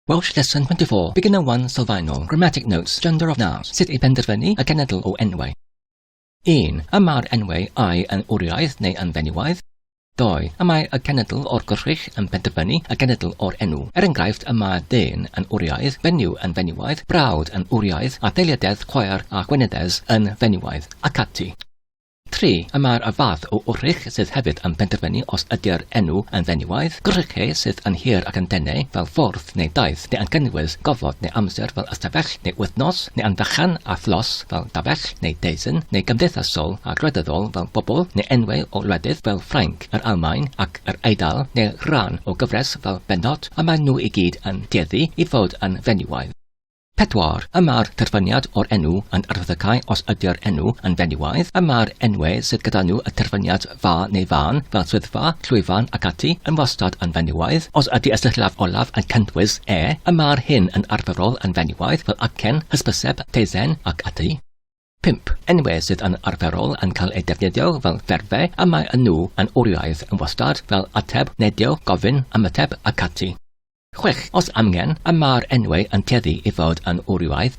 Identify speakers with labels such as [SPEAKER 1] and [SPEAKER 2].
[SPEAKER 1] Welsh Lesson 24, Beginner-1 Sylfaenol, Grammatic Notes, Gender of Nouns, sut I penderfynu y genedl o enwau. 1. Y mae'r enwau ai yn wriaeth neu yn fenywaidd. 2. Y mae y genedl o'r gwrchrych yn penderfynu y genedl o'r enw. Enghraifft, y mae dyn yn wriaeth, fenyw yn fenywaidd, brawd yn wriaeth, a deiliadaeth, chwaer a gwenedes yn fenywaidd, ac ati. 3. Y mae'r y fath o wrchrych sydd hefyd yn penderfynu os ydy'r enw yn fenywaidd, gwrchau sydd yn hir ac yn dennau fel ffordd neu daith, neu yn gynnwys gofod neu amser fel ystafell neu wythnos, neu yn fychan a thlos fel dafell neu deisyn, neu gymdeithasol a gredyddol fel bobl, neu enwau o wledydd fel Ffrainc, yr Almaen ac yr Eidal, neu rhan o gyfres fel bennod, a mae nhw I gyd yn tueddu I fod yn fenywaidd. 4. Y mae'r terfyniad o'r enw yn arfeddygau os ydy'r enw yn fenywaidd. Y mae'r enwau sydd gyda nhw y terfyniad fa neu fan fel swyddfa, llwyfan ac ati yn wastad yn fenywaidd. Os ydy y sylllaf olaf yn cyntwys y mae'r hyn yn arferol yn fenywaidd fel acen, hysbyseb, teisen ac ati. 5. Enwau sydd yn arferol yn cael eu defnyddio fel ferfau a mae nhw yn wriaeth yn wastad fel ateb, nedio, gofyn, ymateb ac ati. 6. Os angen, y mae'r enwau yn tueddu I fod yn wriaeth